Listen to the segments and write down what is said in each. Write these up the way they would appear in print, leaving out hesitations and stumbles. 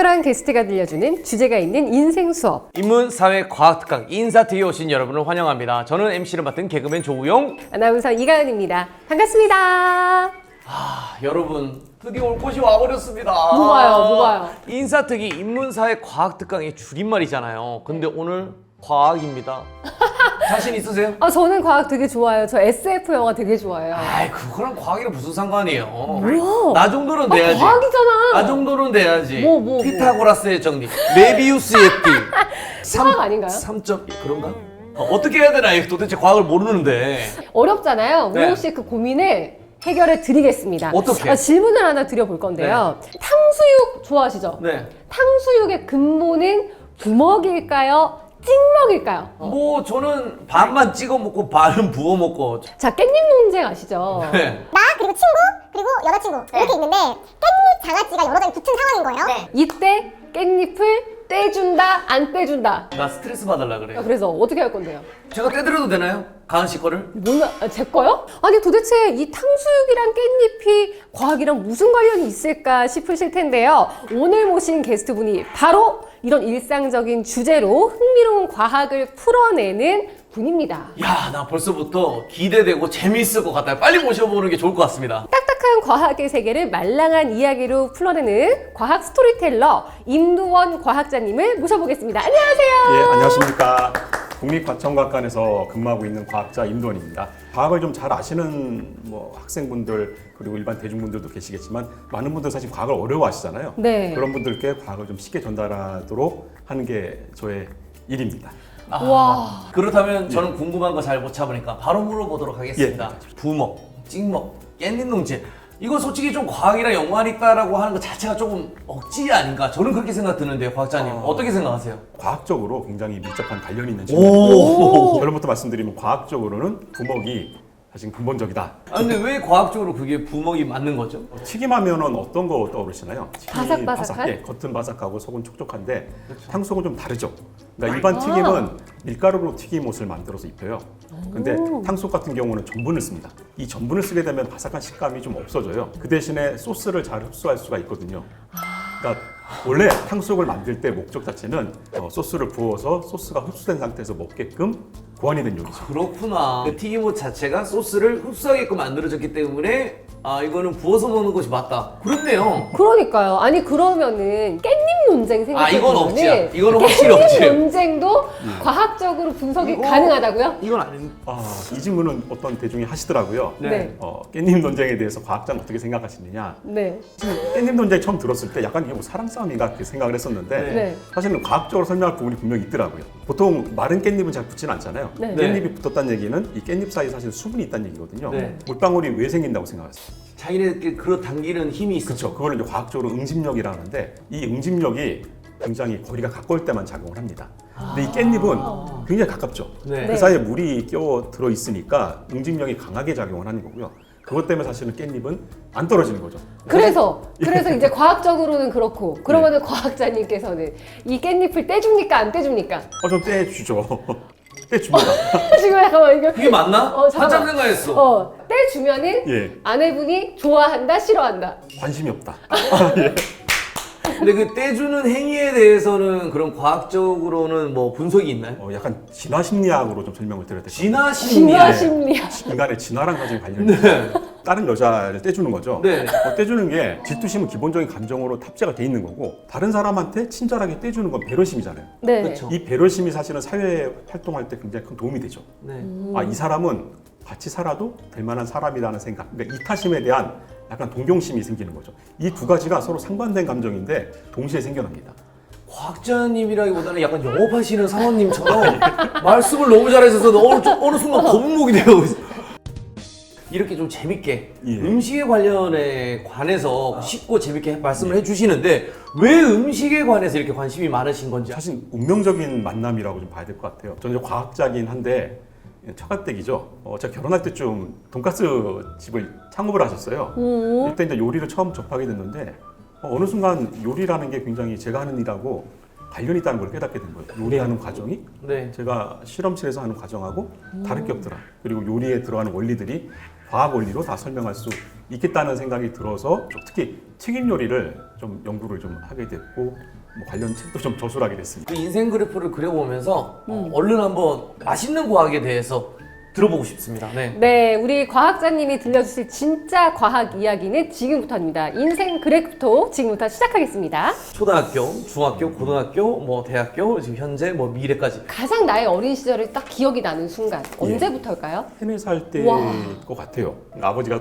특별한 게스트가 들려주는 주제가 있는 인생 수업. 인문사회과학특강 인사특위에 오신 여러분을 환영합니다. 저는 MC를 맡은 개그맨 조우영. 아나운서 이가연입니다. 반갑습니다. 여러분 드디어 올 곳이 와버렸습니다. 뭐가요? 인사특위 인문사회과학특강의 줄임말이잖아요. 근데 오늘 과학입니다. 자신 있으세요? 저는 과학 되게 좋아해요. 저 SF 영화 되게 좋아해요. 아이 그거랑 과학이랑 무슨 상관이에요. 뭐야? 나 정도는 돼야지. 과학이잖아. 나 정도는 돼야지. 뭐. 피타고라스의 정리, 메비우스의 띠. 과학 아닌가요? 3점 그런가? 어떻게 해야 되나 도대체 과학을 모르는데. 어렵잖아요. 네. 우영 씨 그 고민을 해결해 드리겠습니다. 어떻게? 질문을 하나 드려볼 건데요. 탕수육 좋아하시죠? 네. 탕수육의 근본은 부먹일까요? 찍먹일까요? 뭐 저는 반만 찍어 먹고 반은 부어 먹고. 자, 깻잎 논쟁 아시죠? 네. 나 그리고 친구 그리고 여자친구 이렇게 있는데 깻잎 장아찌가 여러 장이 붙은 상황인 거예요. 이때 깻잎을 떼준다, 안 떼준다. 나 스트레스 받으려 그래. 그래서 어떻게 할 건데요? 제가 떼드려도 되나요? 가은 씨 거를? 몰라, 제 거요? 아니 도대체 이 탕수육이랑 깻잎이 과학이랑 무슨 관련이 있을까 싶으실 텐데요. 오늘 모신 게스트분이 바로 이런 일상적인 주제로 흥미로운 과학을 풀어내는 분입니다. 야, 나 벌써부터 기대되고 재미있을 것 같아요. 빨리 모셔보는 게 좋을 것 같습니다. 딱딱한 과학의 세계를 말랑한 이야기로 풀어내는 과학 스토리텔러 임두원 과학자님을 모셔보겠습니다. 안녕하세요. 예, 안녕하십니까. 국립과천과학관에서 근무하고 있는 과학자 임두원입니다. 과학을 좀 잘 아시는 학생분들 그리고 일반 대중분들도 계시겠지만 많은 분들 사실 과학을 어려워하시잖아요. 네. 그런 분들께 과학을 좀 쉽게 전달하도록 하는 게 저의 일입니다. 와. 그렇다면 저는 궁금한 거 잘 못 참으니까 바로 물어보도록 하겠습니다. 예. 부먹, 찍먹, 깻잎 농지. 이거 솔직히 좀 과학이랑 연관이 있다라고 하는 것 자체가 조금 억지 아닌가? 저는 그렇게 생각 드는데요, 과학자님. 어떻게 생각하세요? 과학적으로 굉장히 밀접한 관련이 있는 오. 질문입니다. 결론부터 말씀드리면 과학적으로는 부먹이 사실 근본적이다. 근데 왜 과학적으로 그게 부먹이 맞는 거죠? 튀김하면은 어떤 거 떠오르시나요? 튀김이 바삭바삭한? 예, 겉은 바삭하고 속은 촉촉한데 탕수육은 좀 다르죠. 그러니까 일반 튀김은 밀가루로 튀김옷을 만들어서 입혀요. 근데 탕수육 같은 경우는 전분을 씁니다. 이 전분을 쓰게 되면 바삭한 식감이 좀 없어져요. 그 대신에 소스를 잘 흡수할 수가 있거든요. 그러니까 원래 탕수육을 만들 때 목적 자체는 소스를 부어서 소스가 흡수된 상태에서 먹게끔 고안이 된 요리죠. 그렇구나. 그 튀김옷 자체가 소스를 흡수하게끔 만들어졌기 때문에 이거는 부어서 먹는 것이 맞다. 그렇네요. 그러니까요. 아니 그러면은 깻잎 논쟁 생각해 이건 보면은 억지야. 이거는 확실히 깻잎 억지예요. 논쟁도 과학적으로 분석이 가능하다고요? 이건 아닌. 이 질문은 어떤 대중이 하시더라고요. 네. 깻잎 논쟁에 대해서 과학자는 어떻게 생각하시느냐. 네. 깻잎 논쟁 처음 들었을 때 약간 이게 뭐 사랑 싸움인가 그렇게 생각을 했었는데 네. 사실은 과학적으로 설명할 부분이 분명히 있더라고요. 보통 마른 깻잎은 잘 붙지는 않잖아요. 네. 깻잎이 붙었다는 얘기는 이 깻잎 사이에 사실 수분이 있다는 얘기거든요. 네. 물방울이 왜 생긴다고 생각하세요? 자기네들끼리 그런 당기는 힘이 있어. 그렇죠. 그걸 이제 과학적으로 응집력이라고 하는데 이 응집력이 굉장히 거리가 가까울 때만 작용을 합니다. 근데 이 깻잎은 굉장히 가깝죠. 네. 그 사이에 물이 끼어 들어 있으니까 응집력이 강하게 작용을 하는 거고요. 그것 때문에 사실은 깻잎은 안 떨어지는 거죠. 그래서 이제 과학적으로는 그렇고 그러면은 과학자님께서는 이 깻잎을 떼줍니까 안 떼줍니까? 좀 떼주죠. 떼줍니다. 지금 잠깐만 이거 이게 맞나? 잠깐만. 한참 생각했어. 떼주면은 예. 아내분이 좋아한다 싫어한다. 관심이 없다. 근데 그 떼주는 행위에 대해서는 그런 과학적으로는 뭐 분석이 있나요? 약간 진화 심리학으로 좀 설명을 드려야 될것 진화 진화 심리. 심리학. 인간의 진화랑 사실 관련이 있어요. 다른 여자를 떼주는 거죠. 네. 떼주는 게 질투심은 기본적인 감정으로 탑재가 돼 있는 거고 다른 사람한테 친절하게 떼주는 건 배려심이잖아요. 네. 그렇죠. 이 배려심이 사실은 사회 활동할 때 굉장히 큰 도움이 되죠. 네. 이 사람은 같이 살아도 될 만한 사람이라는 생각, 그러니까 이타심에 대한 약간 동경심이 생기는 거죠. 이 두 가지가 서로 상반된 감정인데 동시에 생겨납니다. 과학자님이라기보다는 약간 영업하시는 사원님처럼 말씀을 너무 잘해주셔서 어느 순간 거북목이 되고 있어요. 이렇게 좀 재밌게 예. 음식에 관해서 쉽고 재밌게 말씀을 해주시는데 왜 음식에 관해서 이렇게 관심이 많으신 건지. 사실 운명적인 만남이라고 좀 봐야 될 것 같아요. 저는 이제 과학자긴 한데 처가댁이죠. 제가 결혼할 때쯤 돈가스 집을 창업을 하셨어요. 이때 이제 요리를 처음 접하게 됐는데 어느 순간 요리라는 게 굉장히 제가 하는 일하고 관련이 있다는 걸 깨닫게 된 거예요. 요리하는 과정이 네. 제가 실험실에서 하는 과정하고 다를 게 없더라. 그리고 요리에 들어가는 원리들이 과학 원리로 다 설명할 수 있겠다는 생각이 들어서 특히 튀김 요리를 좀 연구를 좀 하게 됐고 뭐 관련 책도 좀 저술하게 됐습니다. 그 인생 그래프를 그려보면서 얼른 한번 맛있는 과학에 대해서 들어보고 싶습니다. 네. 네, 우리 과학자님이 들려주실 진짜 과학 이야기는 지금부터입니다. 인생 그래프토 지금부터 시작하겠습니다. 초등학교, 중학교, 고등학교, 뭐 대학교, 지금 현재 뭐 미래까지. 가장 나의 어린 시절을 딱 기억이 나는 순간 언제부터일까요? 3, 4살 때 와. 것 같아요. 아버지가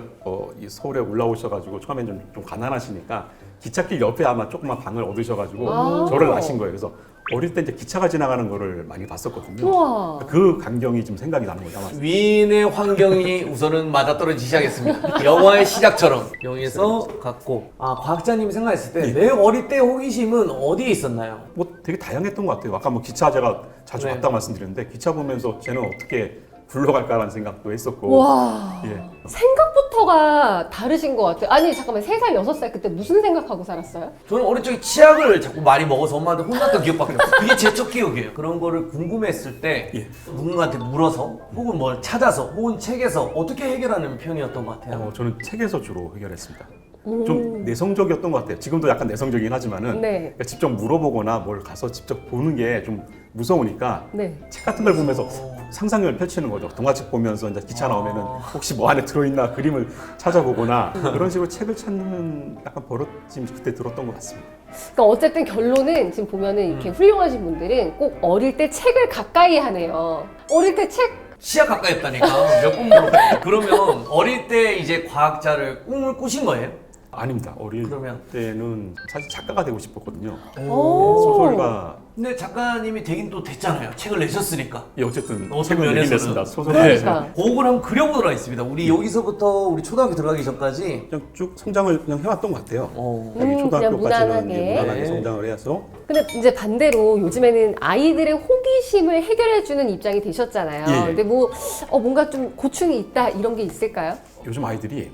이 서울에 올라오셔가지고 처음엔 좀 가난하시니까 기찻길 옆에 아마 조그만 방을 얻으셔가지고 아. 저를 낳으신 거예요. 그래서 어릴 때 이제 기차가 지나가는 거를 많이 봤었거든요. 우와. 그 광경이 좀 생각이 나는 거죠. 아마. 위인의 환경이 우선은 맞아떨어지기 시작했습니다. 영화의 시작처럼 영에서 갔고. 아, 과학자님이 생각했을 때 내 어릴 때 호기심은 어디에 있었나요? 뭐 되게 다양했던 것 같아요. 아까 뭐 기차 제가 자주 네. 봤다 말씀드렸는데 기차 보면서 쟤는 어떻게 굴러갈까라는 생각도 했었고. 와. 예. 생각부터가 다르신 것 같아요. 아니, 잠깐만, 3살, 6살 그때 무슨 생각하고 살았어요? 저는 어릴 적에 치약을 자꾸 많이 먹어서 엄마한테 혼났던 기억밖에 없어요. 그게 제 첫 기억이에요. 그런 거를 궁금했을 때 예. 누군가한테 물어서 혹은 뭘 찾아서 혹은 책에서 어떻게 해결하는 편이었던 것 같아요. 저는 책에서 주로 해결했습니다. 좀 내성적이었던 것 같아요. 지금도 약간 내성적이긴 하지만은 네. 그러니까 직접 물어보거나 뭘 가서 직접 보는 게 좀 무서우니까 네. 책 같은 걸 보면서 상상력을 펼치는 거죠. 동화책 보면서 이제 기차 나오면은 혹시 뭐 안에 들어있나 그림을 찾아보거나 그런 식으로 책을 찾는 약간 버릇이 그때 들었던 것 같습니다. 그러니까 어쨌든 결론은 지금 보면은 이렇게 훌륭하신 분들은 꼭 어릴 때 책을 가까이 하네요. 어릴 때 책 치약 가까이 했다니까 몇 번 물어봤어요. 그러면 어릴 때 이제 과학자를 꿈을 꾸신 거예요? 아닙니다. 어릴 그러면? 때는 사실 작가가 되고 싶었거든요. 오. 소설가 근데 작가님이 되긴 또 됐잖아요. 책을 내셨으니까. 어쨌든 어떤 책을 내긴 면에서는. 냈습니다. 소설가 그러니까. 곡을 한번 그려보도록 하겠습니다. 우리 여기서부터 우리 초등학교 들어가기 전까지 그냥 쭉 성장을 그냥 해왔던 것 같아요. 어. 여기 초등학교까지는 무난하게. 이제 무난하게 네. 성장을 해서 근데 이제 반대로 요즘에는 아이들의 호기심을 해결해주는 입장이 되셨잖아요. 예. 근데 뭐 뭔가 좀 고충이 있다 이런 게 있을까요? 요즘 아이들이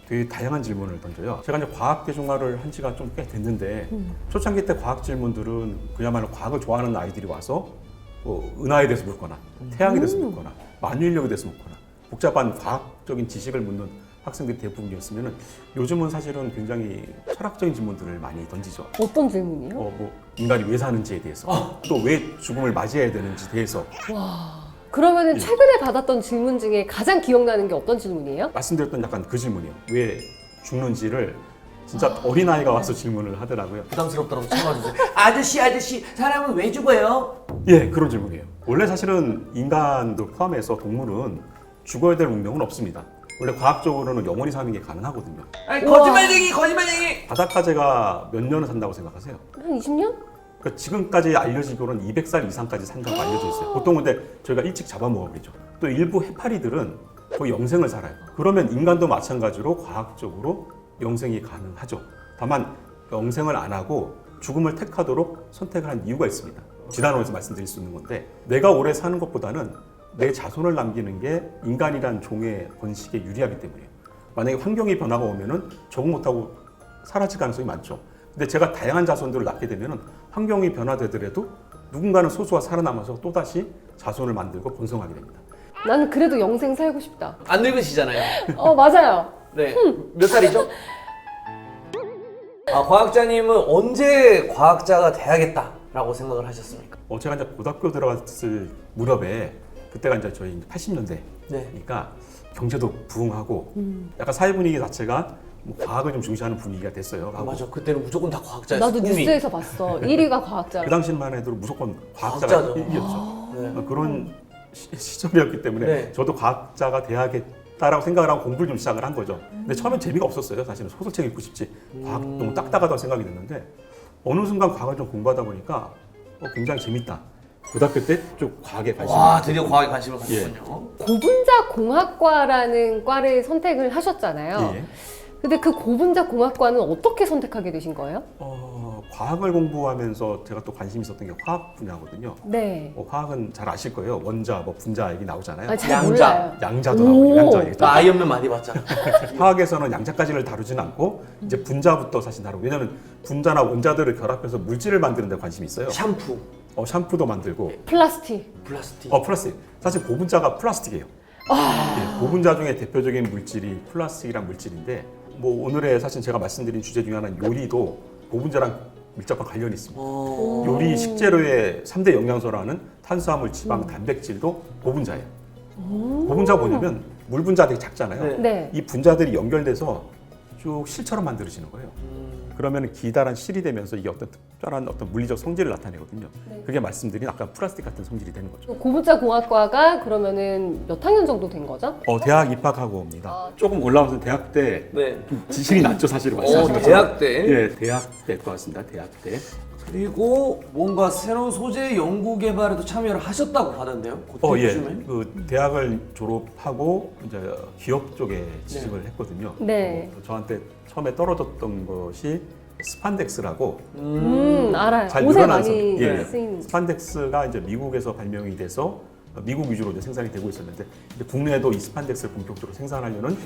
되게 다양한 질문을 던져요. 제가 이제 과학 대중화를 한 지가 좀 꽤 됐는데 초창기 때 과학 질문들은 그야말로 과학을 좋아하는 아이들이 와서 뭐 은하에 대해서 묻거나 태양에 대해서 묻거나 만유인력에 대해서 묻거나 복잡한 과학적인 지식을 묻는 학생들이 대부분이었으면 요즘은 사실은 굉장히 철학적인 질문들을 많이 던지죠. 어떤 질문이요? 뭐 인간이 왜 사는지에 대해서 또 왜 죽음을 맞이해야 되는지 대해서 그러면은 최근에 받았던 질문 중에 가장 기억나는 게 어떤 질문이에요? 말씀드렸던 약간 그 질문이에요. 왜 죽는지를 진짜 어린아이가 와서 질문을 하더라고요. 부담스럽다고 참아주세요. 아저씨, 사람은 왜 죽어요? 예, 그런 질문이에요. 원래 사실은 인간도 포함해서 동물은 죽어야 될 운명은 없습니다. 원래 과학적으로는 영원히 사는 게 가능하거든요. 아니, 거짓말쟁이! 바닷가재가 몇 년을 산다고 생각하세요? 한 20년? 그러니까 지금까지 알려지기로는 200살 이상까지 산다고 알려져 있어요. 보통 근데 저희가 일찍 잡아먹어버리죠. 또 일부 해파리들은 거의 영생을 살아요. 그러면 인간도 마찬가지로 과학적으로 영생이 가능하죠. 다만 영생을 안 하고 죽음을 택하도록 선택을 한 이유가 있습니다. 진화론에서 말씀드릴 수 있는 건데 내가 오래 사는 것보다는 내 자손을 남기는 게 인간이란 종의 번식에 유리하기 때문이에요. 만약에 환경의 변화가 오면은 적응 못하고 사라질 가능성이 많죠. 근데 제가 다양한 자손들을 낳게 되면은 환경이 변화되더라도 누군가는 소수가 살아남아서 또다시 자손을 만들고 번성하게 됩니다. 나는 그래도 영생 살고 싶다. 안 늙으시잖아요. 맞아요. 네. 몇 살이죠? 아, 과학자님은 언제 과학자가 돼야겠다라고 생각을 하셨습니까? 제가 이제 고등학교 들어갔을 무렵에 그때가 이제 저희 80년대니까 네. 경제도 부흥하고 약간 사회 분위기 자체가 뭐 과학을 좀 중시하는 분위기가 됐어요. 아, 맞아. 그때는 무조건 다 과학자였어. 나도 꿈이. 뉴스에서 봤어. 1위가 과학자. 그 당시만 해도 무조건 과학자가 과학자죠. 1위였죠. 네. 그런 시절이었기 때문에 네. 저도 과학자가 돼야겠다라고 생각을 하고 공부를 좀 시작을 한 거죠. 근데 처음엔 재미가 없었어요. 사실은 소설책 읽고 싶지. 과학 너무 딱딱하다고 생각이 됐는데 어느 순간 과학을 좀 공부하다 보니까 굉장히 재밌다. 고등학교 때 좀 과학에 관심이 와, 드디어 과학에 관심을 가졌군요. 고분자 공학과라는 과를 선택을 하셨잖아요. 예. 근데 그 고분자 공학과는 어떻게 선택하게 되신 거예요? 과학을 공부하면서 제가 또 관심 있었던 게 화학 분야거든요. 네. 화학은 잘 아실 거예요. 원자, 뭐 분자 얘기 나오잖아요. 아, 잘 양자. 몰라요. 양자도 오. 나오고 양자 얘기. 나 아이언맨 많이 봤잖아. 화학에서는 양자까지를 다루지는 않고 이제 분자부터 사실 다루고 왜냐하면 분자나 원자들을 결합해서 물질을 만드는 데 관심이 있어요. 샴푸, 샴푸도 만들고 플라스틱. 플라스틱. 플라스틱. 사실 고분자가 플라스틱이에요. 예, 고분자 중에 대표적인 물질이 플라스틱이란 물질인데 뭐 오늘의 사실 제가 말씀드린 주제 중에 하나는 요리도 고분자랑 밀접한 관련이 있습니다. 요리 식재료의 3대 영양소라는 탄수화물, 지방, 단백질도 고분자예요. 고분자가 뭐냐면 물 분자 되게 작잖아요. 네. 네. 이 분자들이 연결돼서 쭉 실처럼 만들어지는 거예요. 그러면 기다란 실이 되면서 이게 어떤 특별한 어떤 물리적 성질을 나타내거든요. 그게 말씀드린 아까 플라스틱 같은 성질이 되는 거죠. 고분자 공학과가 그러면은 몇 학년 정도 된 거죠? 대학 입학하고 옵니다. 조금 올라와서 대학 때 네. 지식이 낮죠, 사실은 말씀하신 것처럼. 대학 때. 예, 대학 때 왔습니다. 대학 때. 그리고 뭔가 새로운 소재 연구 개발에도 참여를 하셨다고 하던데요? 예. 그때쯤에? 그 대학을 졸업하고 이제 기업 쪽에 취직을 했거든요. 네. 저한테 처음에 떨어졌던 것이 스판덱스라고 알아요. 잘 옷에 늘어난 많이 예. 쓰인. 스판덱스가 이제 미국에서 발명이 돼서 미국 위주로 이제 생산이 되고 있었는데 이제 국내에도 이 스판덱스를 본격적으로 생산하려는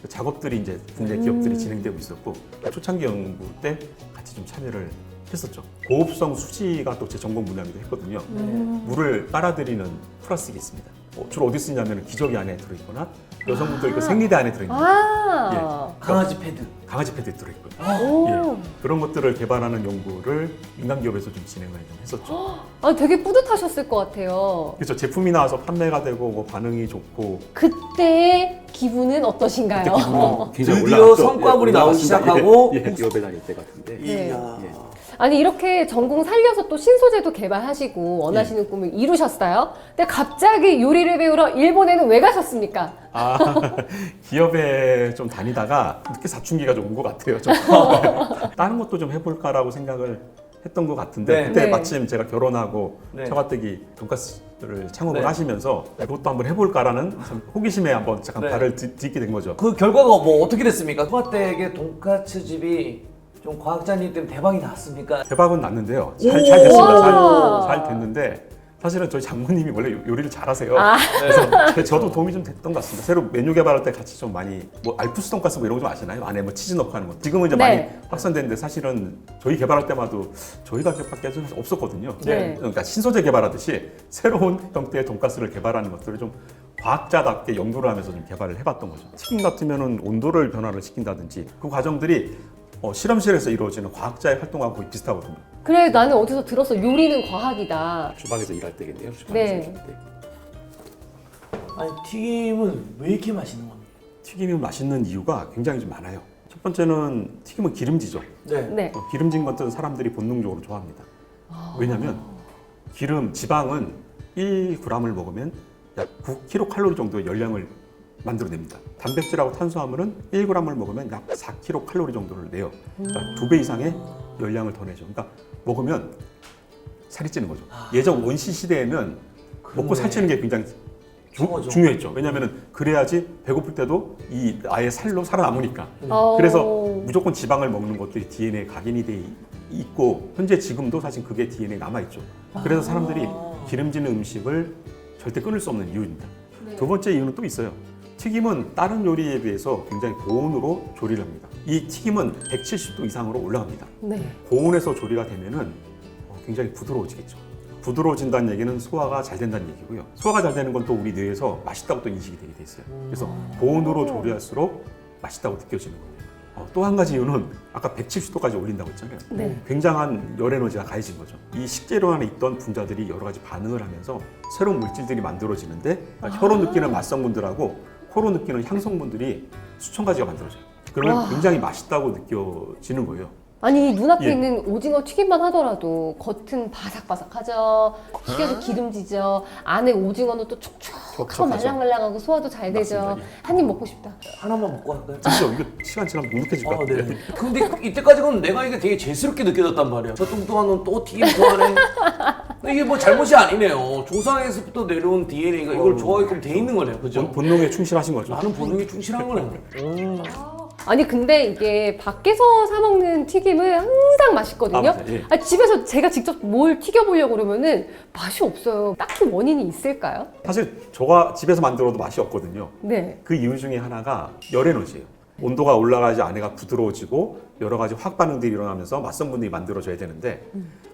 그 작업들이 이제 국내 기업들이 진행되고 있었고 초창기 연구 때 같이 좀 참여를 했었죠. 고흡성 수지가 또 제 전공 분야이기도 했거든요. 물을 빨아들이는 플라스틱이 있습니다. 주로 어디 쓰냐면 기저귀 안에 들어있거나 여성분들 그 생리대 안에 들어있는 강아지 패드. 강아지 패드에 들어있고요. 오. 예, 그런 것들을 개발하는 연구를 민간 기업에서 좀 진행을 좀 했었죠. 아, 되게 뿌듯하셨을 것 같아요. 그래서 제품이 나와서 판매가 되고 뭐 반응이 좋고 그때 기분은 어떠신가요? 그때 기분이 굉장히 드디어 올라갔죠. 성과물이 나오기 올라갔습니다. 시작하고 기업에 다닐 때 같은데. 네. 이야. 아니 이렇게 전공 살려서 또 신소재도 개발하시고 원하시는 꿈을 이루셨어요. 근데 갑자기 요리를 배우러 일본에는 왜 가셨습니까? 기업에 좀 다니다가 늦게 사춘기가 좀 온 것 같아요. 좀. 다른 것도 좀 해볼까라고 생각을 했던 것 같은데 네. 그때 네. 마침 제가 결혼하고 네. 처가댁이 돈가스를 창업을 네. 하시면서 그것도 한번 해볼까라는 참 호기심에 한번 잠깐 네. 발을 딛게 된 거죠. 그 결과가 뭐 어떻게 됐습니까? 토마떼에게 돈까스 집이 좀 과학자님 때문에 대박이 났습니까? 대박은 났는데요. 잘 와. 됐습니다. 잘 됐는데 사실은 저희 장모님이 원래 요리를 잘하세요. 그래서 저도 도움이 좀 됐던 것 같습니다. 새로 메뉴 개발할 때 같이 좀 많이 뭐 알프스 돈가스 뭐 이런 거 좀 아시나요? 안에 뭐 치즈 넣고 하는 거. 지금은 이제 네. 많이 확산됐는데 사실은 저희 개발할 때마다 저희 가격밖에 없었거든요. 네. 그러니까 신소재 개발하듯이 새로운 형태의 돈가스를 개발하는 것들을 좀 과학자답게 연구를 하면서 좀 개발을 해봤던 거죠. 튀김 같으면은 온도를 변화를 시킨다든지 그 과정들이 실험실에서 이루어지는 과학자의 활동하고 거의 비슷하거든요. 그래 나는 어디서 들었어. 요리는 과학이다. 주방에서 일할 때겠네요. 네. 일할 때. 아니 튀김은 왜 이렇게 맛있는 겁니까? 튀김이 맛있는 이유가 굉장히 좀 많아요. 첫 번째는 튀김은 기름지죠. 네. 네. 기름진 것들은 사람들이 본능적으로 좋아합니다. 왜냐하면 지방은 1g을 먹으면 약 9kcal 정도의 열량을 만들어냅니다. 단백질하고 탄수화물은 1g을 먹으면 약 4kcal 정도를 내요. 그러니까 2배 이상의 열량을 더 내죠. 그러니까 먹으면 살이 찌는 거죠. 예전 원시 시대에는 먹고 살찌는 게 굉장히 중요했죠. 왜냐하면 그래야지 배고플 때도 이 아예 살로 살아남으니까. 그래서 무조건 지방을 먹는 것들이 DNA에 각인이 돼 있고 현재 지금도 사실 그게 DNA에 남아있죠. 그래서 사람들이 기름진 음식을 절대 끊을 수 없는 이유입니다. 두 번째 이유는 또 있어요. 튀김은 다른 요리에 비해서 굉장히 고온으로 조리를 합니다. 이 튀김은 170도 이상으로 올라갑니다. 네. 고온에서 조리가 되면은 굉장히 부드러워지겠죠. 부드러워진다는 얘기는 소화가 잘 된다는 얘기고요. 소화가 잘 되는 건 또 우리 뇌에서 맛있다고 또 인식이 되게 돼 있어요. 그래서 고온으로 조리할수록 맛있다고 느껴지는 거예요. 또 한 가지 이유는 아까 170도까지 올린다고 했잖아요. 네. 굉장한 열 에너지가 가해진 거죠. 이 식재료 안에 있던 분자들이 여러 가지 반응을 하면서 새로운 물질들이 만들어지는데 혀로 느끼는 맛성분들하고 코로 느끼는 향성분들이 수천 가지가 만들어져요. 그러면 굉장히 맛있다고 느껴지는 거예요. 아니 눈앞에 예. 있는 오징어 튀김만 하더라도 겉은 바삭바삭하죠. 튀겨서 기름지죠. 안에 오징어는 또 촉촉하고 촉촉하죠. 말랑말랑하고 소화도 잘 되죠. 맞습니다. 한 입 먹고 싶다. 하나만 먹고 할까요? 진짜 이거 시간 지나면 눅눅해질 것 같아요. 네. 근데 이때까지는 내가 이게 되게 재스럽게 느껴졌단 말이야. 저 뚱뚱한 놈 또 튀김 좋아하네. 근데 이게 뭐 잘못이 아니네요. 조상에서부터 내려온 DNA가 이걸 좋아하게끔 돼 있는 거네요. 그죠? 본능에 충실하신 거죠. 나는 본능에 충실한 거네. 아니 근데 이게 밖에서 사 먹는 튀김은 항상 맛있거든요. 아, 예. 아니, 집에서 제가 직접 뭘 튀겨보려고 그러면은 맛이 없어요. 딱히 원인이 있을까요? 사실 저가 집에서 만들어도 맛이 없거든요. 네. 그 이유 중에 하나가 열 에너지예요. 온도가 올라가지 안에가 부드러워지고 여러 가지 화학 반응들이 일어나면서 맛성분들이 만들어져야 되는데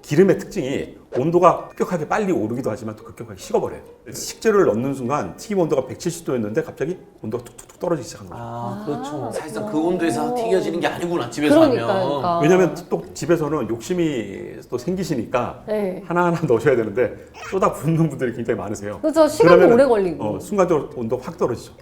기름의 특징이 온도가 급격하게 빨리 오르기도 하지만 또 급격하게 식어버려요. 식재료를 넣는 순간 튀김 온도가 170도였는데 갑자기 온도가 툭툭툭 떨어지기 시작한 거예요. 아, 그렇죠. 사실상 그 온도에서 튀겨지는 게 아니구나, 집에서 하면. 왜냐면 또 집에서는 욕심이 또 생기시니까 네. 하나하나 넣으셔야 되는데 쏟아 붓는 분들이 굉장히 많으세요. 그래서 시간도 그러면은, 오래 걸리고. 순간적으로 온도가 확 떨어지죠.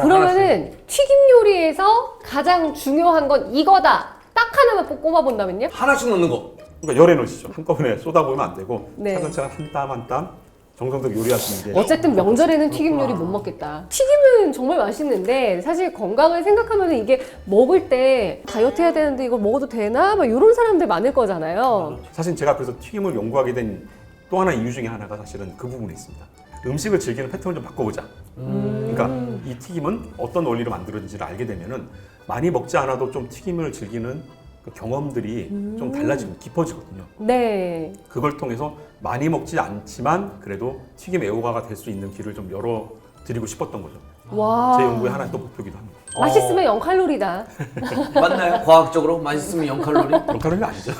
그러면은 튀김 요리에서 가장 중요한 건 이거다. 딱 하나만 꼭 꼽아본다면요? 하나씩 넣는 거. 그러니까 열 에너지죠. 한꺼번에 쏟아부으면 안 되고 네. 차근차근 한 땀 한 땀 정성스럽게 요리하시는 게 어쨌든 명절에는 튀김 요리 못 먹겠다. 튀김은 정말 맛있는데 사실 건강을 생각하면 이게 먹을 때 다이어트 해야 되는데 이거 먹어도 되나? 막 이런 사람들 많을 거잖아요. 사실 제가 그래서 튀김을 연구하게 된 또 하나 이유 중에 하나가 사실은 그 부분에 있습니다. 음식을 즐기는 패턴을 좀 바꿔보자. 그러니까 이 튀김은 어떤 원리로 만들어진지를 알게 되면은 많이 먹지 않아도 좀 튀김을 즐기는 그 경험들이 좀 달라지고 깊어지거든요. 네. 그걸 통해서 많이 먹지 않지만 그래도 튀김 애호가가 될 수 있는 길을 좀 열어드리고 싶었던 거죠. 와. 제 연구의 하나의 또 목표기도 합니다. 맛있으면 0칼로리다. 맞나요? 과학적으로? 맛있으면 0칼로리? 그런 칼로리 아니죠.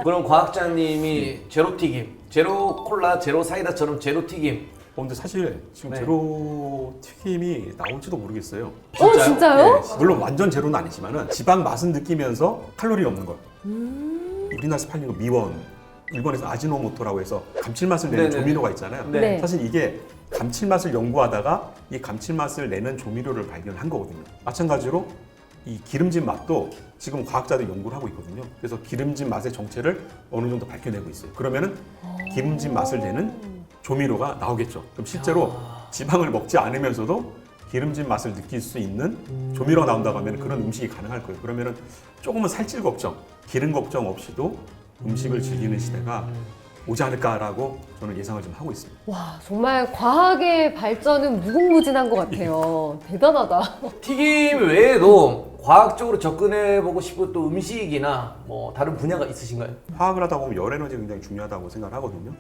그럼 과학자님이 제로 튀김, 제로 콜라, 제로 사이다처럼 제로 튀김. 근데 사실 지금 네. 제로 튀김이 나올지도 모르겠어요. 진짜요? 네, 물론 완전 제로는 아니지만은 지방 맛은 느끼면서 칼로리 없는 것. 우리나라에서 팔리는 거 미원, 일본에서 아지노모토라고 해서 감칠맛을 내는 네네. 조미료가 있잖아요. 네. 사실 이게 감칠맛을 연구하다가 이 감칠맛을 내는 조미료를 발견한 거거든요. 마찬가지로 이 기름진 맛도 지금 과학자들이 연구를 하고 있거든요. 그래서 기름진 맛의 정체를 어느 정도 밝혀내고 있어요. 그러면은 기름진 맛을 내는 조미료가 나오겠죠. 그럼 실제로 지방을 먹지 않으면서도 기름진 맛을 느낄 수 있는 조미료가 나온다고 하면 그런 음식이 가능할 거예요. 그러면은 조금은 살찔 걱정, 기름 걱정 없이도 음식을 즐기는 시대가 오지 않을까라고 저는 예상을 좀 하고 있습니다. 와, 정말 과학의 발전은 무궁무진한 것 같아요. 대단하다. 튀김 외에도 과학적으로 접근해보고 싶은 또 음식이나 뭐 다른 분야가 있으신가요? 화학을 하다 보면 열 에너지가 굉장히 중요하다고 생각을 하거든요.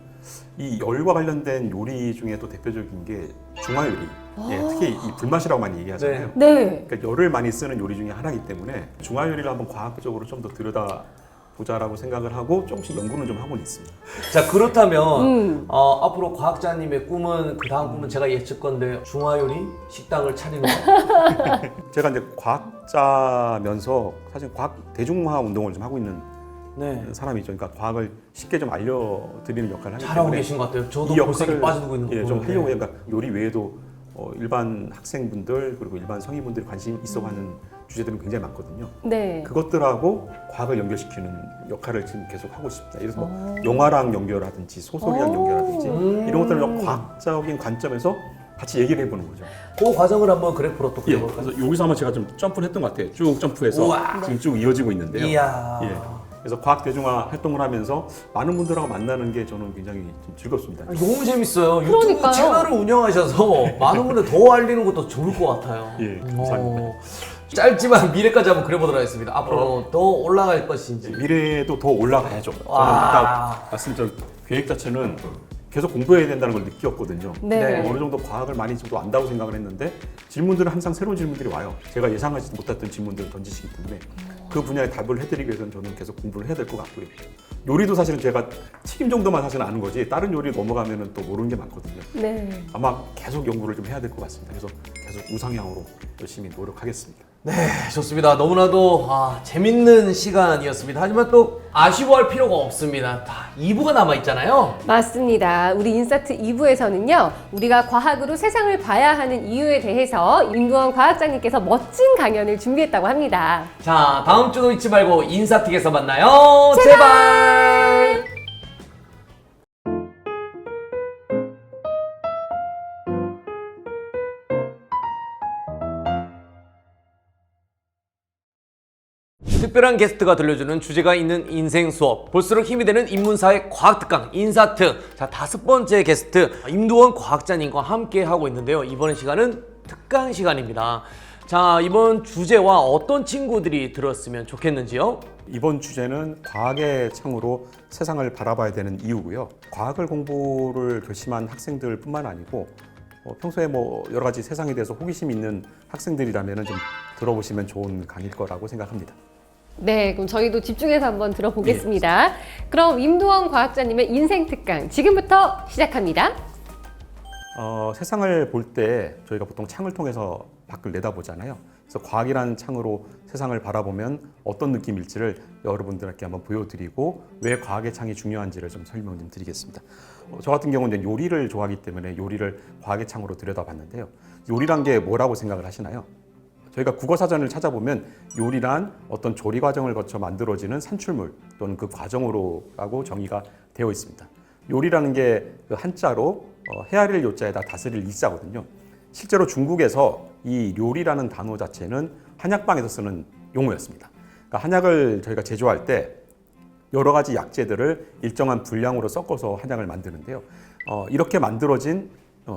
이 열과 관련된 요리 중에 또 대표적인 게 중화요리. 예, 특히 이 불맛이라고 많이 얘기하잖아요. 네. 그러니까 열을 많이 쓰는 요리 중에 하나이기 때문에 중화요리를 한번 과학적으로 좀 더 들여다보자라고 생각을 하고 조금씩 연구는 좀 하고 있습니다. 자, 그렇다면 앞으로 과학자님의 꿈은, 그 다음 꿈은 제가 예측건데 중화요리 식당을 차리는 거. 제가 이제 과학자면서 사실 과학 대중화 운동을 좀 하고 있는 네. 사람이죠. 그러니까 과학을 쉽게 좀 알려드리는 역할을 하기 잘하고 때문에 계신 것 같아요. 저도 이 볼색이 역할을 빠져들고 있는 거 좀 보는데. 하려고 해요. 그러니까 요리 외에도 일반 학생분들 그리고 일반 성인분들이 관심 있어 하는 주제들은 굉장히 많거든요. 네. 그것들하고 과학을 연결시키는 역할을 지금 계속 하고 싶다. 예를 들어서 뭐 영화랑 연결하든지 소설이랑 연결하든지 이런 것들을 좀 과학적인 관점에서 같이 얘기를 해보는 거죠. 그 과정을 한번 그래프로 또 예, 그려볼까요? 그래서 여기서 한번 제가 좀 점프를 했던 것 같아요. 쭉 점프해서 우와. 지금 쭉 이어지고 있는데요. 이야. 예. 그래서 과학 대중화 활동을 하면서 많은 분들하고 만나는 게 저는 굉장히 좀 즐겁습니다. 너무 재밌어요. 유튜브 그러니까요. 채널을 운영하셔서 많은 분들 더 알리는 것도 좋을 것 같아요. 예, 감사합니다. 짧지만 미래까지 한번 그려보도록 하겠습니다. 앞으로 더 올라갈 것인지. 미래에도 더 올라가야죠. 저는 와. 아까 말씀드린 계획 자체는 계속 공부해야 된다는 걸 느꼈거든요. 네. 네. 어느 정도 과학을 많이 정도 안다고 생각을 했는데 질문들은 항상 새로운 질문들이 와요. 제가 예상하지 못했던 질문들을 던지시기 때문에 그 분야에 답을 해드리기 위해서는 저는 계속 공부를 해야 될 것 같고요. 요리도 사실은 제가 튀김 정도만 사실은 아는 거지 다른 요리 넘어가면은 또 모르는 게 많거든요. 네. 아마 계속 연구를 좀 해야 될 것 같습니다. 그래서 계속 우상향으로 열심히 노력하겠습니다. 네, 좋습니다. 너무나도 재밌는 시간이었습니다. 하지만 또 아쉬워할 필요가 없습니다. 다 2부가 남아있잖아요. 맞습니다. 우리 인사트 2부에서는요, 우리가 과학으로 세상을 봐야 하는 이유에 대해서 임두원 과학자님께서 멋진 강연을 준비했다고 합니다. 자, 다음 주도 잊지 말고 인사틱에서 만나요. 제발! 특별한 게스트가 들려주는 주제가 있는 인생 수업, 볼수록 힘이 되는 인문사의 과학특강 인사특. 자, 5번째 게스트 임두원 과학자님과 함께 하고 있는데요. 이번 시간은 특강 시간입니다. 자, 이번 주제와 어떤 친구들이 들었으면 좋겠는지요? 이번 주제는 과학의 창으로 세상을 바라봐야 되는 이유고요. 과학을 공부를 결심한 학생들뿐만 아니고 평소에 뭐 여러 가지 세상에 대해서 호기심 있는 학생들이라면 좀 들어보시면 좋은 강의일 거라고 생각합니다. 네, 그럼 저희도 집중해서 한번 들어보겠습니다. 그럼 임도원 과학자님의 인생 특강 지금부터 시작합니다. 세상을 볼 때 저희가 보통 창을 통해서 밖을 내다보잖아요. 그래서 과학이라는 창으로 세상을 바라보면 어떤 느낌일지를 여러분들께 한번 보여드리고 왜 과학의 창이 중요한지를 좀 설명 좀 드리겠습니다. 저 같은 경우는 요리를 좋아하기 때문에 요리를 과학의 창으로 들여다봤는데요. 요리란 게 뭐라고 생각을 하시나요? 저희가 국어사전을 찾아보면 요리란 어떤 조리 과정을 거쳐 만들어지는 산출물 또는 그 과정으로라고 정의가 되어 있습니다. 요리라는 게 그 한자로 헤아릴 요자에다 다스릴 이자거든요. 실제로 중국에서 이 요리라는 단어 자체는 한약방에서 쓰는 용어였습니다. 그러니까 한약을 저희가 제조할 때 여러 가지 약재들을 일정한 분량으로 섞어서 한약을 만드는데요. 이렇게 만들어진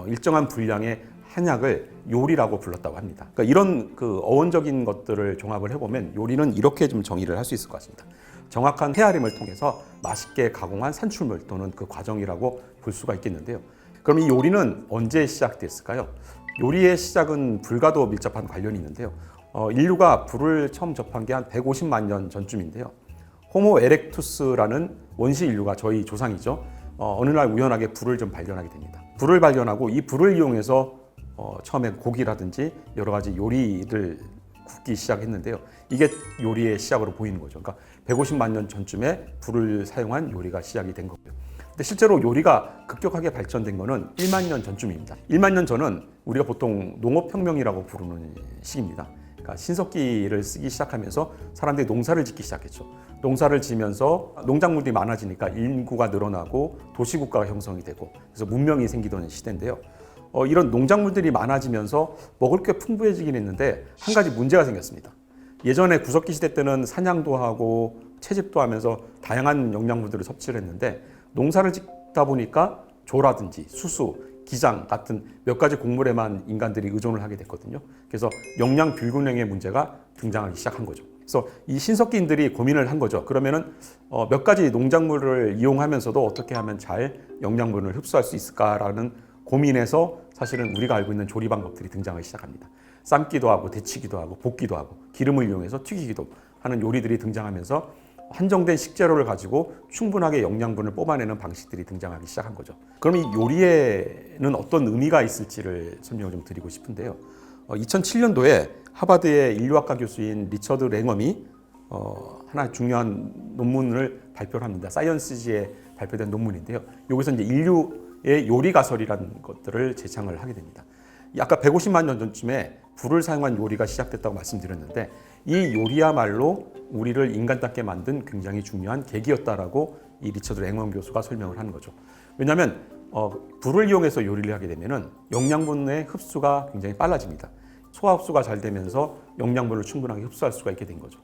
일정한 분량의 한약을 요리라고 불렀다고 합니다. 그러니까 이런 그 어원적인 것들을 종합을 해보면 요리는 이렇게 좀 정의를 할 수 있을 것 같습니다. 정확한 헤아림을 통해서 맛있게 가공한 산출물 또는 그 과정이라고 볼 수가 있겠는데요. 그럼 이 요리는 언제 시작됐을까요? 요리의 시작은 불과도 밀접한 관련이 있는데요. 인류가 불을 처음 접한 게 한 150만 년 전쯤인데요. 호모 에렉투스라는 원시 인류가 저희 조상이죠. 어느 날 우연하게 불을 좀 발견하게 됩니다. 불을 발견하고 이 불을 이용해서 처음에 고기라든지 여러 가지 요리를 굽기 시작했는데요. 이게 요리의 시작으로 보이는 거죠. 그러니까 150만 년 전쯤에 불을 사용한 요리가 시작이 된 거고요. 근데 실제로 요리가 급격하게 발전된 거는 1만 년 전쯤입니다. 1만 년 전은 우리가 보통 농업혁명이라고 부르는 시기입니다. 그러니까 신석기를 쓰기 시작하면서 사람들이 농사를 짓기 시작했죠. 농사를 지면서 농작물이 많아지니까 인구가 늘어나고 도시국가가 형성이 되고 그래서 문명이 생기던 시대인데요. 이런 농작물들이 많아지면서 먹을 게 풍부해지긴 했는데 한 가지 문제가 생겼습니다. 예전에 구석기 시대 때는 사냥도 하고 채집도 하면서 다양한 영양분들을 섭취를 했는데 농사를 짓다 보니까 조라든지 수수, 기장 같은 몇 가지 곡물에만 인간들이 의존을 하게 됐거든요. 그래서 영양 불균형의 문제가 등장하기 시작한 거죠. 그래서 이 신석기인들이 고민을 한 거죠. 그러면은 몇 가지 농작물을 이용하면서도 어떻게 하면 잘 영양분을 흡수할 수 있을까라는 고민에서 사실은 우리가 알고 있는 조리 방법들이 등장하기 시작합니다. 삶기도 하고 데치기도 하고 볶기도 하고 기름을 이용해서 튀기기도 하는 요리들이 등장하면서 한정된 식재료를 가지고 충분하게 영양분을 뽑아내는 방식들이 등장하기 시작한 거죠. 그럼 이 요리에는 어떤 의미가 있을지를 설명을 좀 드리고 싶은데요. 2007년도에 하버드의 인류학과 교수인 리처드 랭엄이 하나 중요한 논문을 발표를 합니다. 사이언스지에 발표된 논문인데요. 여기서 이제 인류의 요리 가설이라는 것들을 제창을 하게 됩니다. 아까 150만 년 전쯤에 불을 사용한 요리가 시작됐다고 말씀드렸는데 이 요리야말로 우리를 인간답게 만든 굉장히 중요한 계기였다라고 이 리처드 랭엄 교수가 설명을 하는 거죠. 왜냐하면 불을 이용해서 요리를 하게 되면은 영양분의 흡수가 굉장히 빨라집니다. 소화 흡수가 잘 되면서 영양분을 충분하게 흡수할 수가 있게 된 거죠.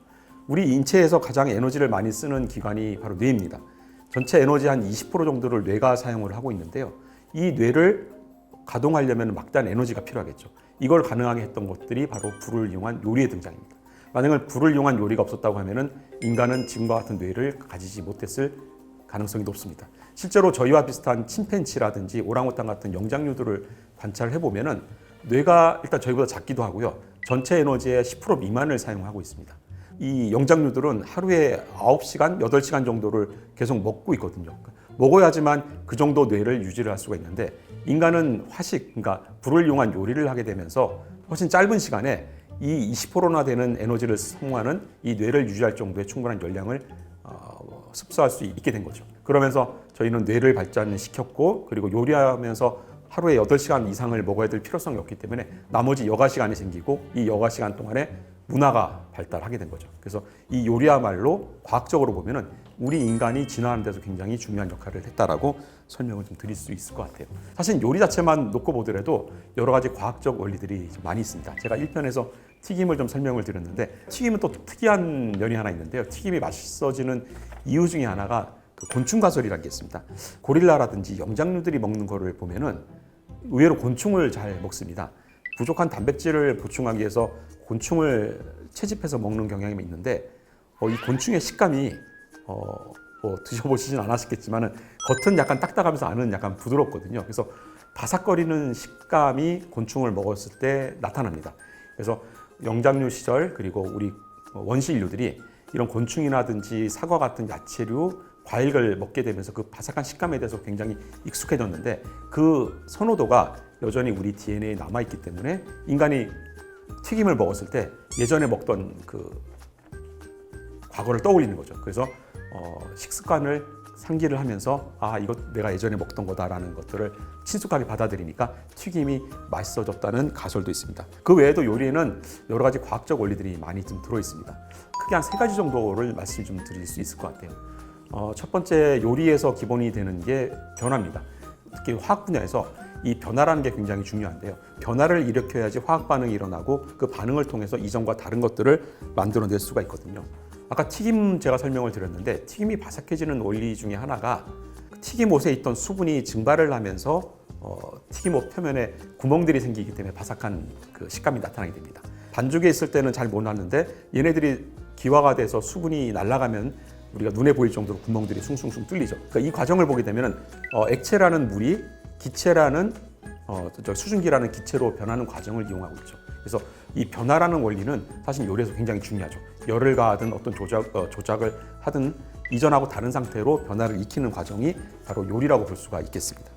우리 인체에서 가장 에너지를 많이 쓰는 기관이 바로 뇌입니다. 전체 에너지 한 20% 정도를 뇌가 사용을 하고 있는데요. 이 뇌를 가동하려면 막대한 에너지가 필요하겠죠. 이걸 가능하게 했던 것들이 바로 불을 이용한 요리의 등장입니다. 만약에 불을 이용한 요리가 없었다고 하면은 인간은 지금과 같은 뇌를 가지지 못했을 가능성이 높습니다. 실제로 저희와 비슷한 침팬지라든지 오랑우탄 같은 영장류들을 관찰해 보면은 뇌가 일단 저희보다 작기도 하고요. 전체 에너지의 10% 미만을 사용하고 있습니다. 이 영장류들은 하루에 9시간, 8시간 정도를 계속 먹고 있거든요. 먹어야지만 그 정도 뇌를 유지를 할 수가 있는데 인간은 화식, 그러니까 불을 이용한 요리를 하게 되면서 훨씬 짧은 시간에 이 20%나 되는 에너지를 소모하는 이 뇌를 유지할 정도의 충분한 열량을 흡수할 수 있게 된 거죠. 그러면서 저희는 뇌를 발전시켰고 그리고 요리하면서 하루에 8시간 이상을 먹어야 될 필요성이 없기 때문에 나머지 여가 시간이 생기고 이 여가 시간 동안에 문화가 발달하게 된 거죠. 그래서 이 요리야말로 과학적으로 보면은 우리 인간이 진화하는 데서 굉장히 중요한 역할을 했다라고 설명을 좀 드릴 수 있을 것 같아요. 사실 요리 자체만 놓고 보더라도 여러 가지 과학적 원리들이 많이 있습니다. 제가 1편에서 튀김을 좀 설명을 드렸는데 튀김은 또 특이한 면이 하나 있는데요. 튀김이 맛있어지는 이유 중에 하나가 그 곤충 가설이라는 게 있습니다. 고릴라라든지 영장류들이 먹는 거를 보면은 의외로 곤충을 잘 먹습니다. 부족한 단백질을 보충하기 위해서 곤충을 채집해서 먹는 경향이 있는데 이 곤충의 식감이 뭐 드셔보시진 않았겠지만 겉은 약간 딱딱하면서 안은 약간 부드럽거든요. 그래서 바삭거리는 식감이 곤충을 먹었을 때 나타납니다. 그래서 영장류 시절 그리고 우리 원시 인류들이 이런 곤충이라든지 사과 같은 야채류, 과일을 먹게 되면서 그 바삭한 식감에 대해서 굉장히 익숙해졌는데 그 선호도가 여전히 우리 DNA에 남아있기 때문에 인간이 튀김을 먹었을 때 예전에 먹던 그 과거를 떠올리는 거죠. 그래서 식습관을 상기를 하면서 이거 내가 예전에 먹던 거다라는 것들을 친숙하게 받아들이니까 튀김이 맛있어졌다는 가설도 있습니다. 그 외에도 요리에는 여러 가지 과학적 원리들이 많이 좀 들어 있습니다. 크게 한 3가지 정도를 말씀 좀 드릴 수 있을 것 같아요. 첫 번째, 요리에서 기본이 되는 게 변화입니다. 특히 화학 분야에서 이 변화라는 게 굉장히 중요한데요. 변화를 일으켜야지 화학 반응이 일어나고 그 반응을 통해서 이전과 다른 것들을 만들어낼 수가 있거든요. 아까 튀김 제가 설명을 드렸는데 튀김이 바삭해지는 원리 중에 하나가 튀김옷에 있던 수분이 증발을 하면서 튀김옷 표면에 구멍들이 생기기 때문에 바삭한 그 식감이 나타나게 됩니다. 반죽에 있을 때는 잘 못 났는데 얘네들이 기화가 돼서 수분이 날아가면 우리가 눈에 보일 정도로 구멍들이 숭숭숭 뚫리죠. 그러니까 이 과정을 보게 되면 액체라는 물이 기체라는 수증기라는 기체로 변하는 과정을 이용하고 있죠. 그래서 이 변화라는 원리는 사실 요리에서 굉장히 중요하죠. 열을 가하든 어떤 조작을 하든 이전하고 다른 상태로 변화를 익히는 과정이 바로 요리라고 볼 수가 있겠습니다.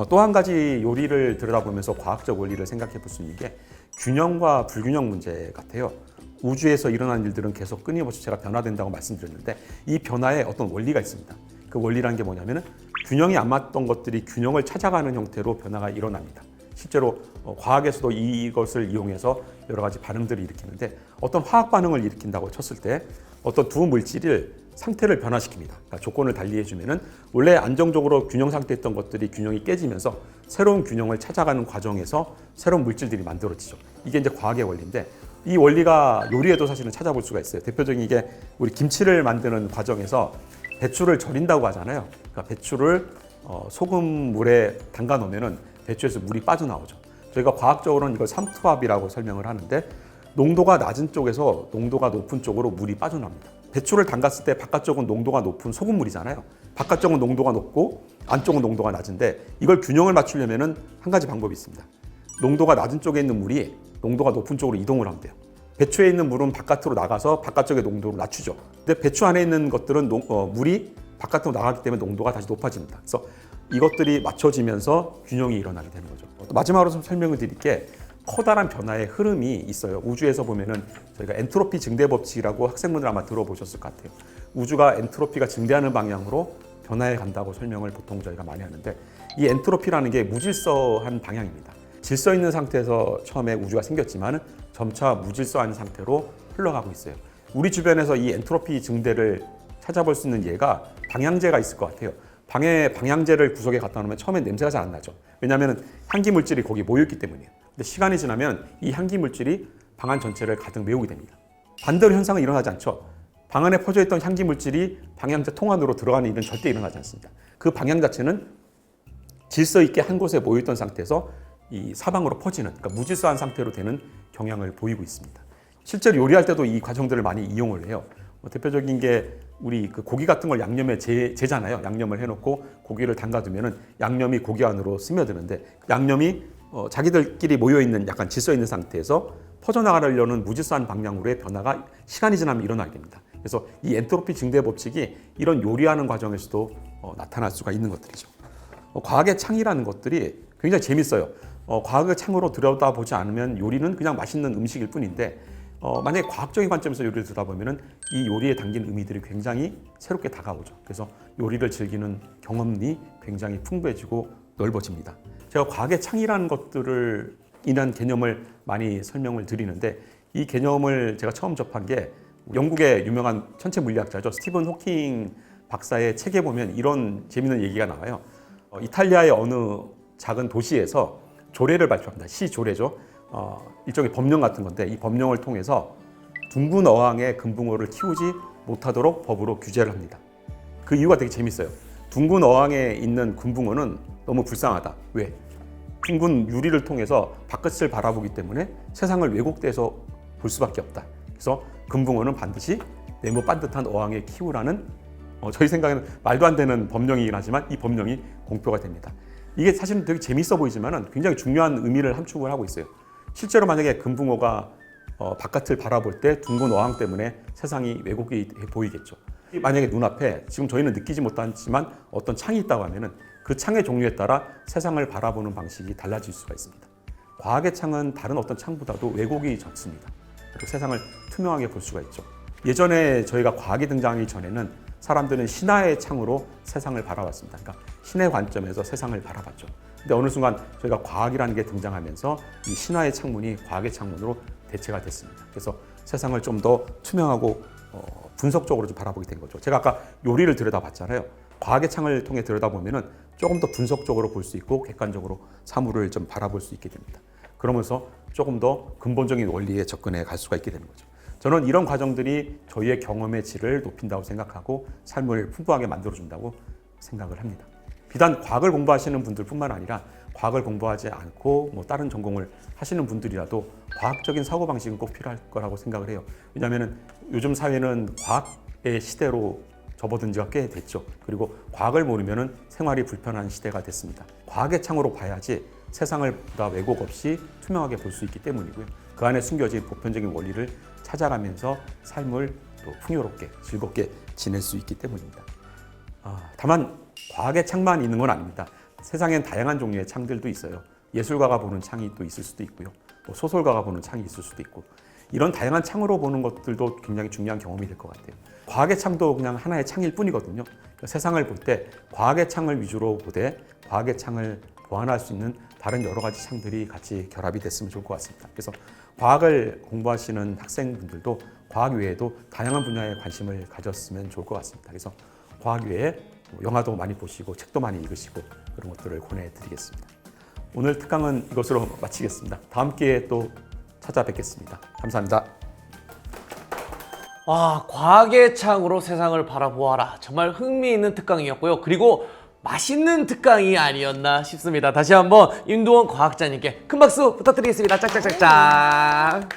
또 한 가지 요리를 들여다보면서 과학적 원리를 생각해 볼 수 있는 게 균형과 불균형 문제 같아요. 우주에서 일어난 일들은 계속 끊임없이 제가 변화된다고 말씀드렸는데 이 변화에 어떤 원리가 있습니다. 그 원리라는 게 뭐냐면은 균형이 안 맞던 것들이 균형을 찾아가는 형태로 변화가 일어납니다. 실제로 과학에서도 이것을 이용해서 여러 가지 반응들을 일으키는데 어떤 화학 반응을 일으킨다고 쳤을 때 어떤 두 물질을 상태를 변화시킵니다. 그러니까 조건을 달리해주면은 원래 안정적으로 균형 상태였던 것들이 균형이 깨지면서 새로운 균형을 찾아가는 과정에서 새로운 물질들이 만들어지죠. 이게 이제 과학의 원리인데 이 원리가 요리에도 사실은 찾아볼 수가 있어요. 대표적인 게 우리 김치를 만드는 과정에서 배추를 절인다고 하잖아요. 그러니까 배추를 소금물에 담가 놓으면은 배추에서 물이 빠져나오죠. 저희가 과학적으로는 이걸 삼투압이라고 설명을 하는데 농도가 낮은 쪽에서 농도가 높은 쪽으로 물이 빠져나옵니다. 배추를 담갔을 때 바깥쪽은 농도가 높은 소금물이잖아요. 바깥쪽은 농도가 높고 안쪽은 농도가 낮은데 이걸 균형을 맞추려면은 한 가지 방법이 있습니다. 농도가 낮은 쪽에 있는 물이 농도가 높은 쪽으로 이동을 하면 돼요. 배추에 있는 물은 바깥으로 나가서 바깥쪽의 농도를 낮추죠. 근데 배추 안에 있는 것들은 물이 바깥으로 나가기 때문에 농도가 다시 높아집니다. 그래서 이것들이 맞춰지면서 균형이 일어나게 되는 거죠. 또 마지막으로 좀 설명을 드릴게 커다란 변화의 흐름이 있어요. 우주에서 보면은 저희가 엔트로피 증대 법칙이라고 학생분들 아마 들어보셨을 것 같아요. 우주가 엔트로피가 증대하는 방향으로 변화해 간다고 설명을 보통 저희가 많이 하는데 이 엔트로피라는 게 무질서한 방향입니다. 질서 있는 상태에서 처음에 우주가 생겼지만 점차 무질서한 상태로 흘러가고 있어요. 우리 주변에서 이 엔트로피 증대를 찾아볼 수 있는 예가 방향제가 있을 것 같아요. 방에 방향제를 구석에 갖다 놓으면 처음엔 냄새가 잘 안 나죠. 왜냐하면 향기 물질이 거기 모여있기 때문이에요. 근데 시간이 지나면 이 향기 물질이 방 안 전체를 가득 메우게 됩니다. 반대로 현상은 일어나지 않죠. 방 안에 퍼져있던 향기 물질이 방향제 통 안으로 들어가는 일은 절대 일어나지 않습니다. 그 방향 자체는 질서 있게 한 곳에 모여있던 상태에서 이 사방으로 퍼지는, 그러니까 무질서한 상태로 되는 경향을 보이고 있습니다. 실제로 요리할 때도 이 과정들을 많이 이용을 해요. 대표적인 게 우리 그 고기 같은 걸 양념에 재잖아요. 양념을 해놓고 고기를 담가두면은 양념이 고기 안으로 스며드는데 양념이 자기들끼리 모여있는 약간 질서 있는 상태에서 퍼져나가려는 무질서한 방향으로의 변화가 시간이 지나면 일어나게 됩니다. 그래서 이 엔트로피 증대 법칙이 이런 요리하는 과정에서도 나타날 수가 있는 것들이죠. 과학의 창이라는 것들이 굉장히 재밌어요. 과학의 창으로 들여다보지 않으면 요리는 그냥 맛있는 음식일 뿐인데 만약에 과학적인 관점에서 요리를 들여다보면 이 요리에 담긴 의미들이 굉장히 새롭게 다가오죠. 그래서 요리를 즐기는 경험이 굉장히 풍부해지고 넓어집니다. 제가 과학의 창이라는 것들을 인한 개념을 많이 설명을 드리는데 이 개념을 제가 처음 접한 게 영국의 유명한 천체 물리학자죠. 스티븐 호킹 박사의 책에 보면 이런 재미있는 얘기가 나와요. 이탈리아의 어느 작은 도시에서 조례를 발표합니다. 시조례죠. 일종의 법령 같은 건데 이 법령을 통해서 둥근 어항에 금붕어를 키우지 못하도록 법으로 규제를 합니다. 그 이유가 되게 재밌어요. 둥근 어항에 있는 금붕어는 너무 불쌍하다. 왜? 둥근 유리를 통해서 바깥을 바라보기 때문에 세상을 왜곡돼서 볼 수밖에 없다. 그래서 금붕어는 반드시 네모 반듯한 어항에 키우라는 저희 생각에는 말도 안 되는 법령이긴 하지만 이 법령이 공표가 됩니다. 이게 사실은 되게 재밌어 보이지만 굉장히 중요한 의미를 함축을 하고 있어요. 실제로 만약에 금붕어가 바깥을 바라볼 때 둥근 어항 때문에 세상이 왜곡이 보이겠죠. 만약에 눈앞에 지금 저희는 느끼지 못하지만 어떤 창이 있다고 하면은 그 창의 종류에 따라 세상을 바라보는 방식이 달라질 수가 있습니다. 과학의 창은 다른 어떤 창보다도 왜곡이 적습니다. 그리고 세상을 투명하게 볼 수가 있죠. 예전에 저희가 과학이 등장하기 전에는 사람들은 신화의 창으로 세상을 바라봤습니다. 그러니까 신의 관점에서 세상을 바라봤죠. 근데 어느 순간 저희가 과학이라는 게 등장하면서 이 신화의 창문이 과학의 창문으로 대체가 됐습니다. 그래서 세상을 좀 더 투명하고 분석적으로 좀 바라보게 된 거죠. 제가 아까 요리를 들여다봤잖아요. 과학의 창을 통해 들여다보면은 조금 더 분석적으로 볼 수 있고 객관적으로 사물을 좀 바라볼 수 있게 됩니다. 그러면서 조금 더 근본적인 원리에 접근해 갈 수가 있게 되는 거죠. 저는 이런 과정들이 저희의 경험의 질을 높인다고 생각하고 삶을 풍부하게 만들어준다고 생각을 합니다. 비단 과학을 공부하시는 분들뿐만 아니라 과학을 공부하지 않고 뭐 다른 전공을 하시는 분들이라도 과학적인 사고방식은 꼭 필요할 거라고 생각을 해요. 왜냐하면 요즘 사회는 과학의 시대로 접어든 지가 꽤 됐죠. 그리고 과학을 모르면 생활이 불편한 시대가 됐습니다. 과학의 창으로 봐야지 세상을 보다 왜곡 없이 투명하게 볼 수 있기 때문이고요. 그 안에 숨겨진 보편적인 원리를 찾아가면서 삶을 또 풍요롭게 즐겁게 지낼 수 있기 때문입니다. 다만 과학의 창만 있는 건 아닙니다. 세상엔 다양한 종류의 창들도 있어요. 예술가가 보는 창이 또 있을 수도 있고요. 또 소설가가 보는 창이 있을 수도 있고 이런 다양한 창으로 보는 것들도 굉장히 중요한 경험이 될 것 같아요. 과학의 창도 그냥 하나의 창일 뿐이거든요. 그러니까 세상을 볼 때 과학의 창을 위주로 보되 과학의 창을 보완할 수 있는 다른 여러 가지 창들이 같이 결합이 됐으면 좋을 것 같습니다. 그래서 과학을 공부하시는 학생분들도 과학 외에도 다양한 분야에 관심을 가졌으면 좋을 것 같습니다. 그래서 과학 외에 영화도 많이 보시고 책도 많이 읽으시고 그런 것들을 권해드리겠습니다. 오늘 특강은 이것으로 마치겠습니다. 다음 기회에 또 찾아뵙겠습니다. 감사합니다. 와, 과학의 창으로 세상을 바라보아라. 정말 흥미있는 특강이었고요. 그리고 맛있는 특강이 아니었나 싶습니다. 다시 한번 임도원 과학자님께 큰 박수 부탁드리겠습니다. 짝짝짝짝.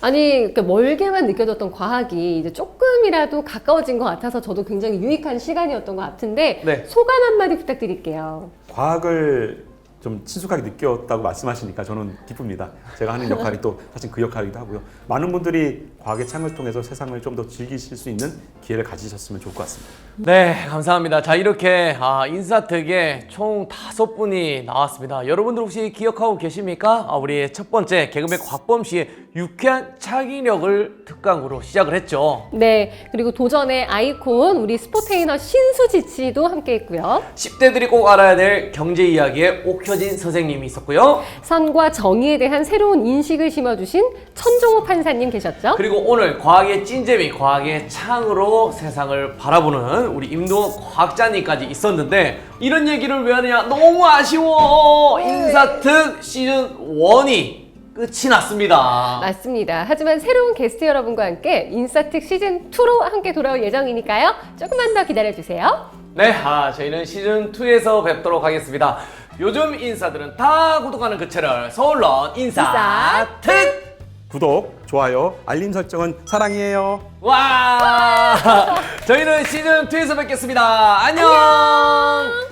아니, 이렇게 멀게만 느껴졌던 과학이 이제 조금이라도 가까워진 것 같아서 저도 굉장히 유익한 시간이었던 것 같은데 네. 소감 한마디 부탁드릴게요. 과학을 좀 친숙하게 느꼈다고 말씀하시니까 저는 기쁩니다. 제가 하는 역할이 또 사실 그 역할이기도 하고요. 많은 분들이 과학의 창을 통해서 세상을 좀 더 즐기실 수 있는 기회를 가지셨으면 좋을 것 같습니다. 네, 감사합니다. 자, 이렇게 인사특에 총 5분이 나왔습니다. 여러분들 혹시 기억하고 계십니까? 우리 첫 번째 개그맨 곽범 씨의 유쾌한 차기력을 특강으로 시작을 했죠. 네, 그리고 도전의 아이콘 우리 스포테이너 신수지 씨도 함께했고요. 10대들이 꼭 알아야 될 경제 이야기에 옥효진 선생님이 있었고요. 선과 정의에 대한 새로운 인식을 심어주신 천종호 판사님 계셨죠? 그리고 오늘 과학의 찐재미, 과학의 창으로 세상을 바라보는 우리 임도원 과학자님까지 있었는데 이런 얘기를 왜 하느냐? 너무 아쉬워! 인사특 시즌 1이 끝이 났습니다. 맞습니다. 하지만 새로운 게스트 여러분과 함께 인사특 시즌2로 함께 돌아올 예정이니까요. 조금만 더 기다려주세요. 네, 저희는 시즌 2에서 뵙도록 하겠습니다. 요즘 인사들은 다 구독하는 그 채널 서울론 인사특! 구독, 좋아요, 알림 설정은 사랑이에요. 와! 저희는 시즌 2에서 뵙겠습니다. 안녕!